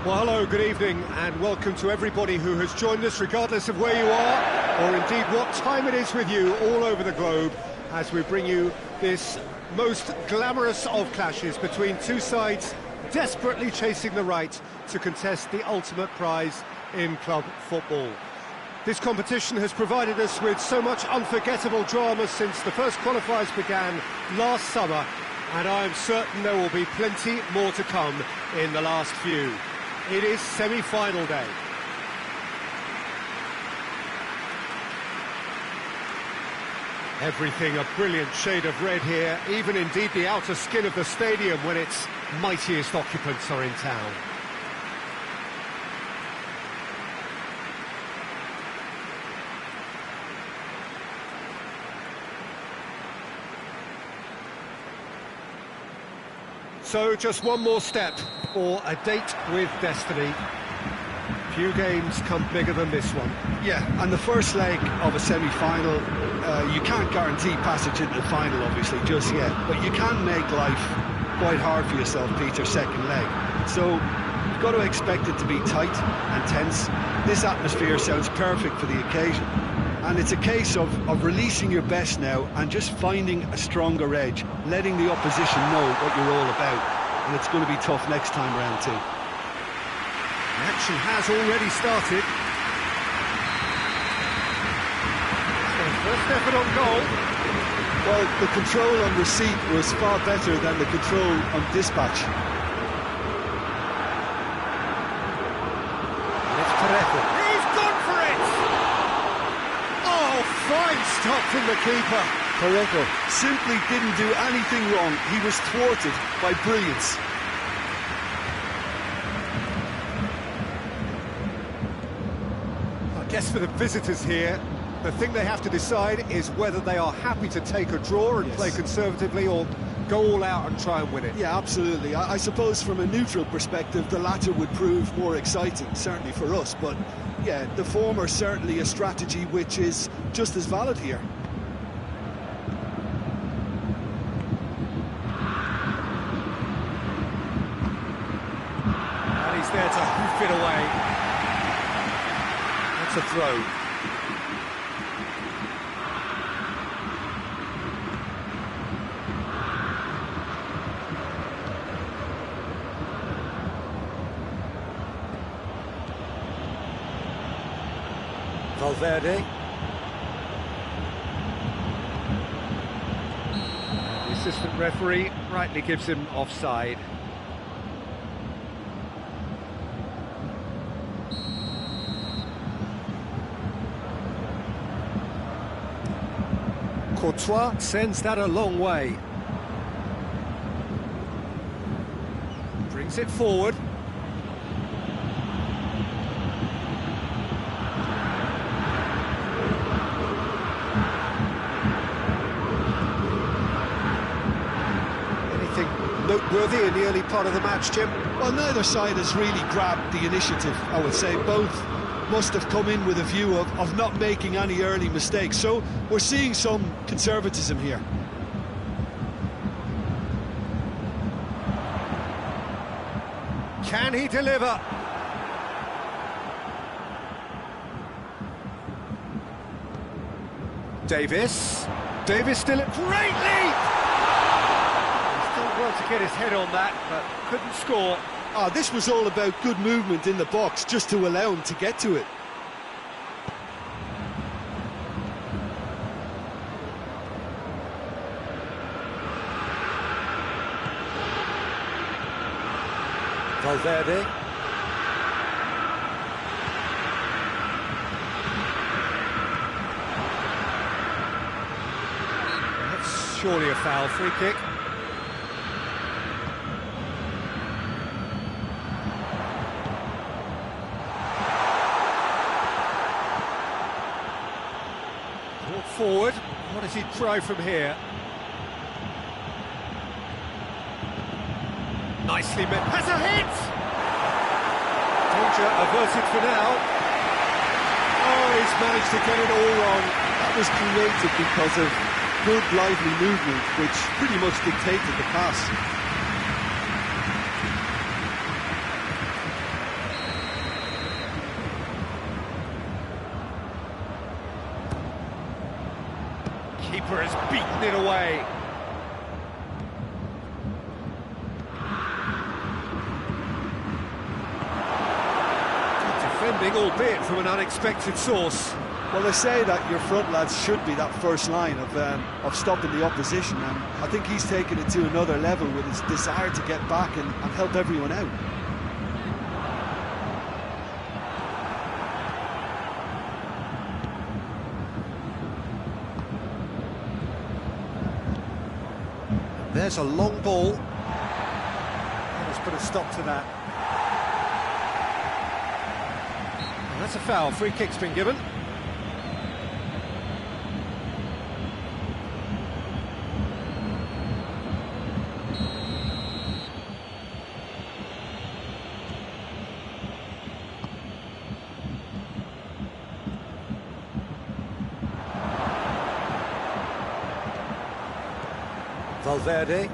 Well, hello, good evening, and welcome to everybody who has joined us, regardless of where you are, or indeed what time it is with you all over the globe, as we bring you this most glamorous of clashes between two sides desperately chasing the right to contest the ultimate prize in club football. This competition has provided us with so much unforgettable drama since the first qualifiers began last summer, and I am certain there will be plenty more to come in the last few. It is semi-final day. Everything a brilliant shade of red here, even indeed the outer skin of the stadium when its mightiest occupants are in town. So just one more step for a date with destiny. Few games come bigger than this one. Yeah, and the first leg of a semi-final, you can't guarantee passage into the final, obviously, just yet. But you can make life quite hard for yourself, Peter, second leg. So you've got to expect it to be tight and tense. This atmosphere sounds perfect for the occasion. And it's a case of releasing your best now and just finding a stronger edge, letting the opposition know what you're all about. And it's going to be tough next time round too. The action has already started. So first effort on goal. Well, the control on receipt was far better than the control on dispatch. It's Parejo. He's gone for it! Oh, fine stop from the keeper. Parejo simply didn't do anything wrong. He was thwarted by brilliance. I guess for the visitors here, the thing they have to decide is whether they are happy to take a draw and play conservatively or go all out and try and win it. Yeah, absolutely. I suppose from a neutral perspective, the latter would prove more exciting, certainly for us. But yeah, the former certainly a strategy which is just as valid here. And he's there to hoof it away. That's a throw. Valverde. The assistant referee rightly gives him offside. Courtois sends that a long way. Brings it forward. Noteworthy in the early part of the match, Jim? Well, neither side has really grabbed the initiative, I would say. Both must have come in with a view of not making any early mistakes. So we're seeing some conservatism here. Can he deliver? Davis still a great leap! Well to get his head on that, but couldn't score. Oh, this was all about good movement in the box, just to allow him to get to it. Valverde. That's surely a foul, free kick. Forward, what does he try from here? Nicely met, has a hit! Danger averted for now. Oh, he's managed to get it all wrong. That was created because of good lively movement, which pretty much dictated the pass. away. Defending, albeit from an unexpected source. Well, they say that your front lads should be that first line of stopping the opposition, and I think he's taken it to another level with his desire to get back and help everyone out. There's a long ball. Let's put a stop to that. And that's a foul. Free kick's been given. Valverde,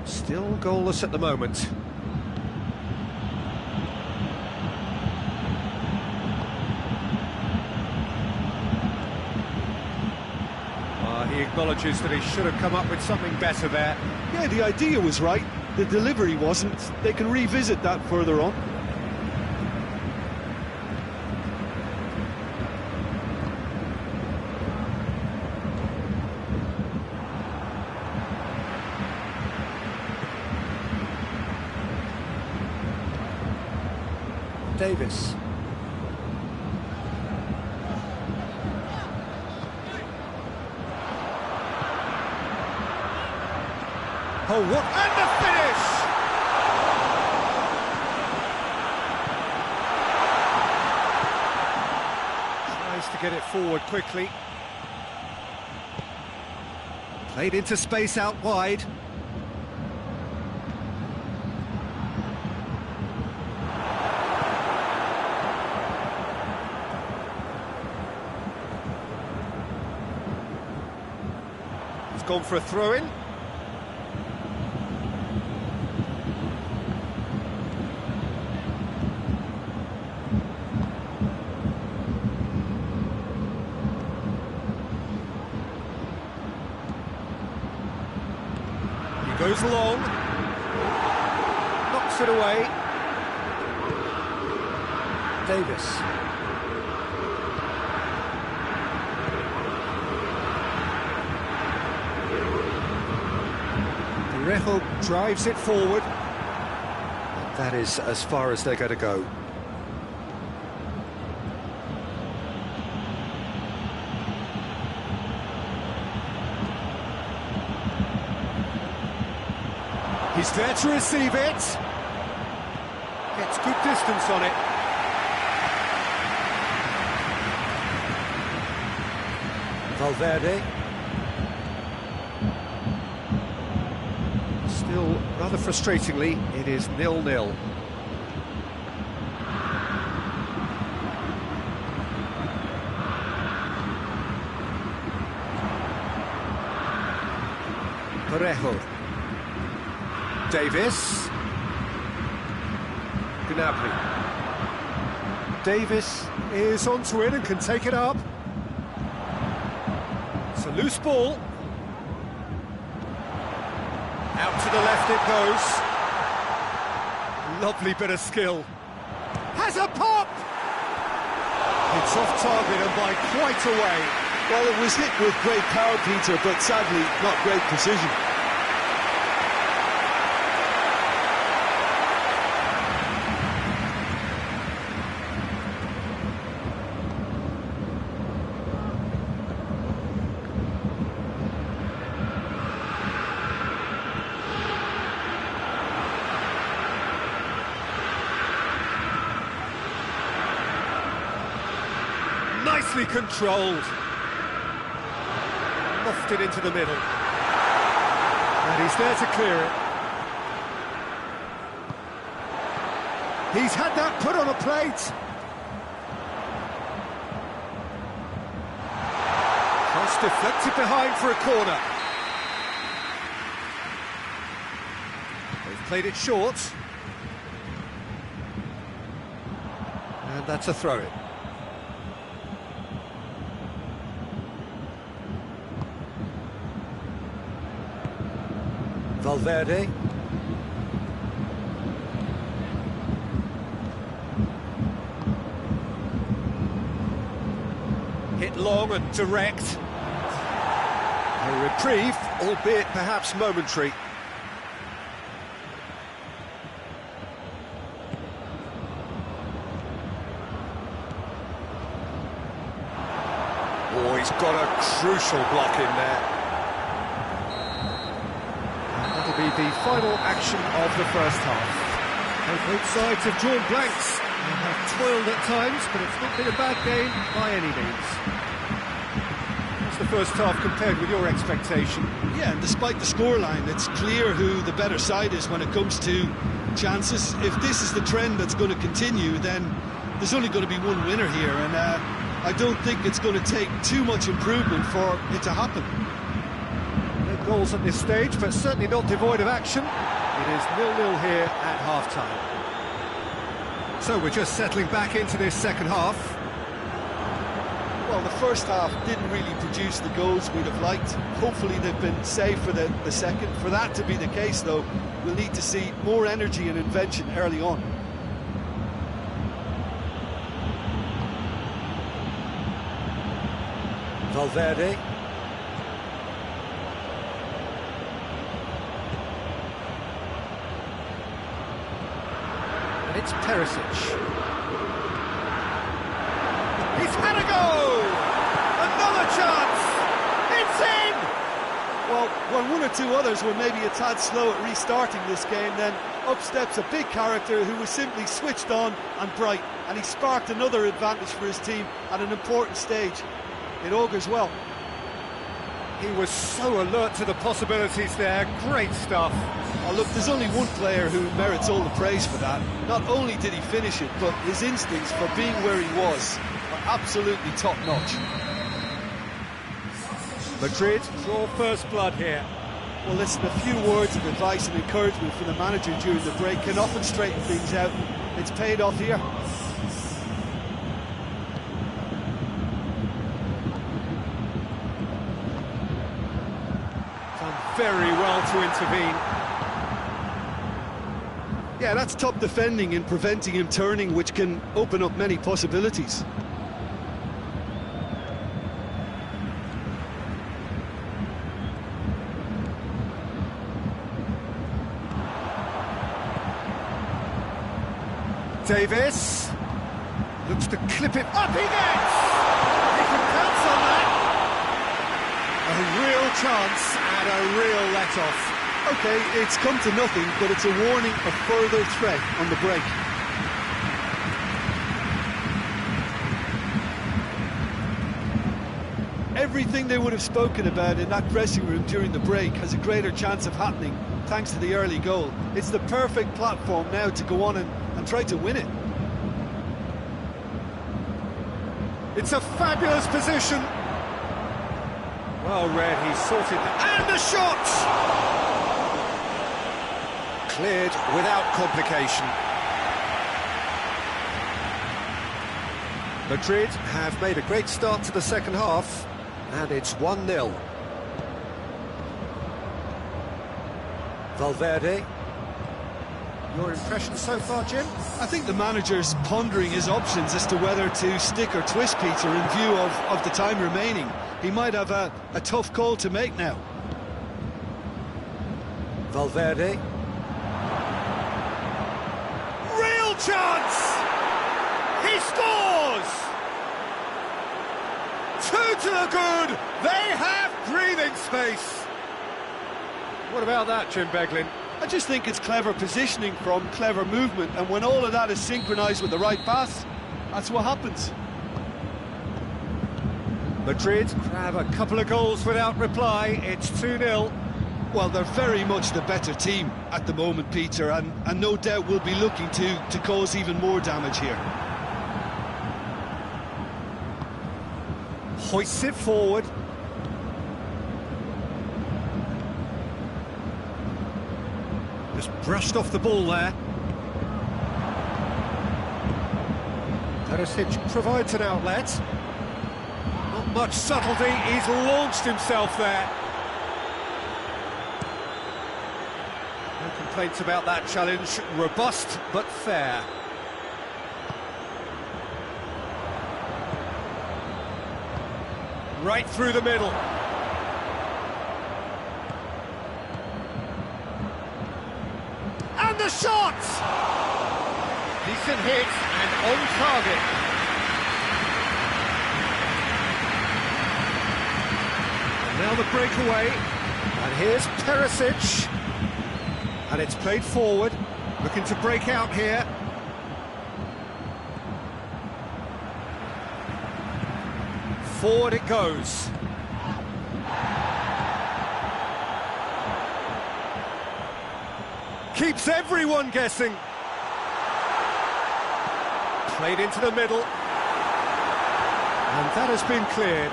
still goalless at the moment. He acknowledges that he should have come up with something better there. Yeah, the idea was right, the delivery wasn't. They can revisit that further on. Davis. Oh, what? And the finish! Tries to get it forward quickly. Played into space out wide. Gone for a throw-in. He goes long. Knocks it away. Davis. Rejo drives it forward. That is as far as they're going to go. He's there to receive it. Gets good distance on it. Valverde. Still, rather frustratingly, it is 0-0. Parejo. Davis. Gnabry. Davis is onto it and can take it up. It's a loose ball. Out to the left it goes. Lovely bit of skill. Has a pop! It's off target and by quite a way. Well, it was hit with great power, Peter, but sadly not great precision. Nicely controlled. Lofted into the middle. And he's there to clear it. He's had that put on a plate. Cross deflected behind for a corner. They've played it short. And that's a throw-in. Valverde. Hit long and direct. A reprieve, albeit perhaps momentary. Oh, he's got a crucial block in there. And that'll be the final action of the first half. Both sides have drawn blanks and have toiled at times, but it's not been a bad game by any means. What's the first half compared with your expectation? Yeah, and despite the scoreline, it's clear who the better side is when it comes to chances. If this is the trend that's going to continue, then there's only going to be one winner here, and I don't think it's going to take too much improvement for it to happen. No goals at this stage, but certainly not devoid of action. It is 0-0 here at half-time. So we're just settling back into this second half. Well, the first half didn't really produce the goals we'd have liked. Hopefully they've been saved for the second. For that to be the case, though, we'll need to see more energy and invention early on. Valverde. And it's Perisic. He's had a go! Another chance! It's in! Well, when one or two others were maybe a tad slow at restarting this game, then up steps a big character who was simply switched on and bright, and he sparked another advantage for his team at an important stage. It augurs well. He was so alert to the possibilities there. Great stuff. Oh, look, there's only one player who merits all the praise for that. Not only did he finish it, but his instincts for being where he was are absolutely top-notch. Madrid draw first blood here. Well, listen, a few words of advice and encouragement from the manager during the break can often straighten things out. It's paid off here. Very well to intervene. Yeah, that's top defending and preventing him turning, which can open up many possibilities. Davis looks to clip it up. He gets! He can pounce on that. A real chance and a real let-off. OK, it's come to nothing, but it's a warning of further threat on the break. Everything they would have spoken about in that dressing room during the break has a greater chance of happening thanks to the early goal. It's the perfect platform now to go on and try to win it. It's a fabulous position. Well read, he sorted that. And the shot! Cleared without complication. Madrid have made a great start to the second half, and it's 1-0. Valverde. Your impression so far, Jim? I think the manager's pondering his options as to whether to stick or twist Peter in view of the time remaining. He might have a tough call to make now. Valverde. Real chance! He scores! 2 to the good! They have breathing space! What about that, Jim Beglin? I just think it's clever positioning from clever movement, and when all of that is synchronised with the right pass, that's what happens. Madrid grab a couple of goals without reply. It's 2-0. Well, they're very much the better team at the moment, Peter, and no doubt will be looking to cause even more damage here. Hoists it forward. Just brushed off the ball there. Perisic provides an outlet. Not much subtlety, he's launched himself there. No complaints about that challenge. Robust but fair. Right through the middle. And the shot! Decent hit and on target. And now the breakaway. And here's Perisic. And it's played forward. Looking to break out here. Forward it goes. Keeps everyone guessing. Played into the middle. And that has been cleared.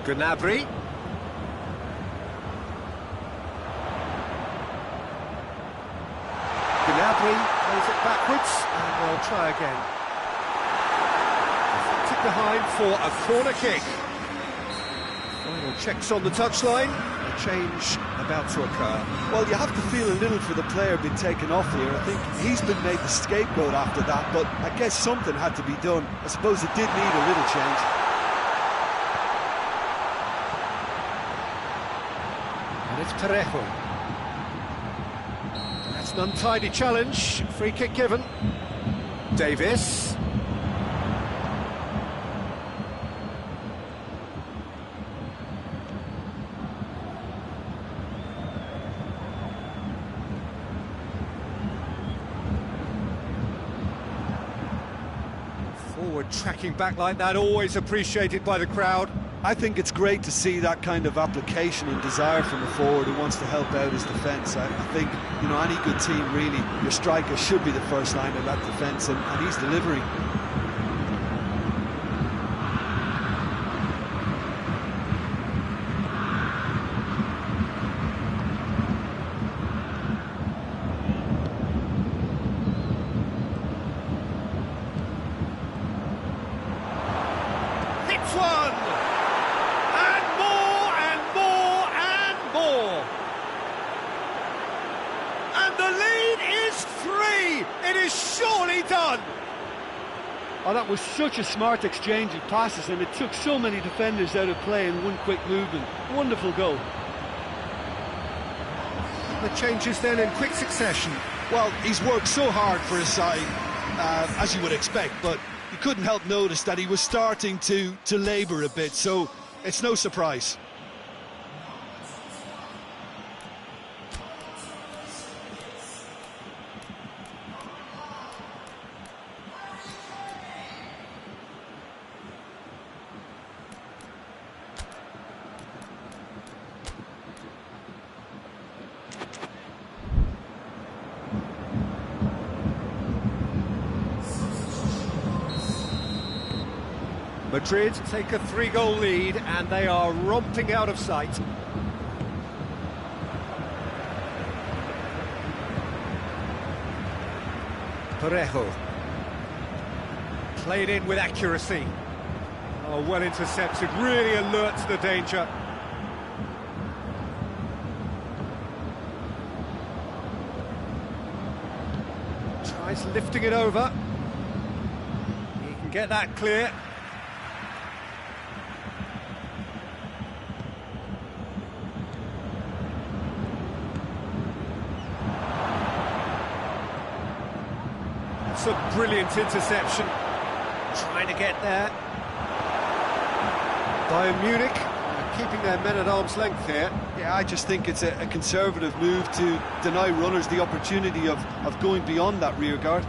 Gnabry. Gnabry plays it backwards, and they'll try again. Deflected behind for a corner kick. Final checks on the touchline. A change about to occur. Well, you have to feel a little for the player being taken off here. I think he's been made the scapegoat after that, but I guess something had to be done. I suppose it did need a little change. And it's Parejo. That's an untidy challenge. Free kick given. Davis. Forward tracking back like that, always appreciated by the crowd. I think it's great to see that kind of application and desire from a forward who wants to help out his defence. I think, you know, any good team, really, your striker should be the first line of that defence, and he's delivering. Hits one! And more, and more, and more! And the lead is 3! It is surely done! Oh, that was such a smart exchange of passes, and it took so many defenders out of play in one quick movement. Wonderful goal. The changes then in quick succession. Well, he's worked so hard for his side, as you would expect, but you couldn't help notice that he was starting to labour a bit, so it's no surprise. Madrid take a 3-goal lead and they are romping out of sight. Parejo. Played in with accuracy. Oh, well intercepted, really alert to the danger. Tries lifting it over. He can get that clear. It's a brilliant interception. Trying to get there. Bayern Munich keeping their men at arm's length here. Yeah, I just think it's a conservative move to deny runners the opportunity of going beyond that rear guard.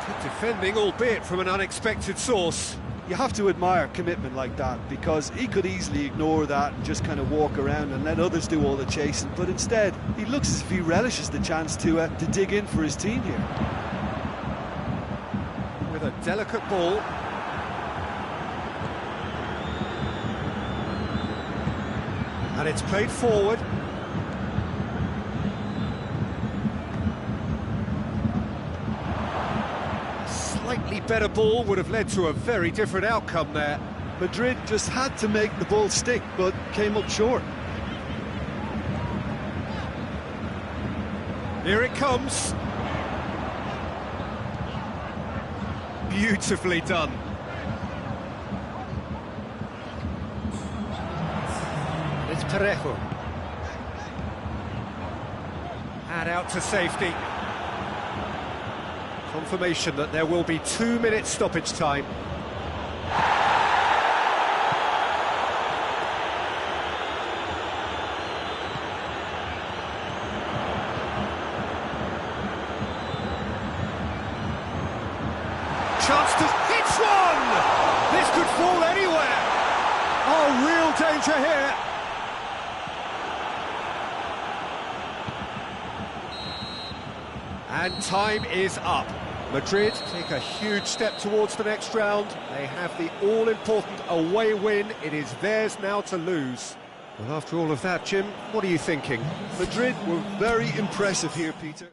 Good defending, albeit from an unexpected source. You have to admire commitment like that, because he could easily ignore that and just kind of walk around and let others do all the chasing, but instead he looks as if he relishes the chance to dig in for his team here. With a delicate ball. And it's played forward. Slightly better ball would have led to a very different outcome there. Madrid just had to make the ball stick, but came up short. Here it comes. Beautifully done. It's Parejo. And out to safety. Confirmation that there will be 2 minutes stoppage time. Chance to hits one! This could fall anywhere. Oh, real danger here. And time is up. Madrid take a huge step towards the next round. They have the all-important away win. It is theirs now to lose. Well, after all of that, Jim, what are you thinking? Madrid were very impressive here, Peter.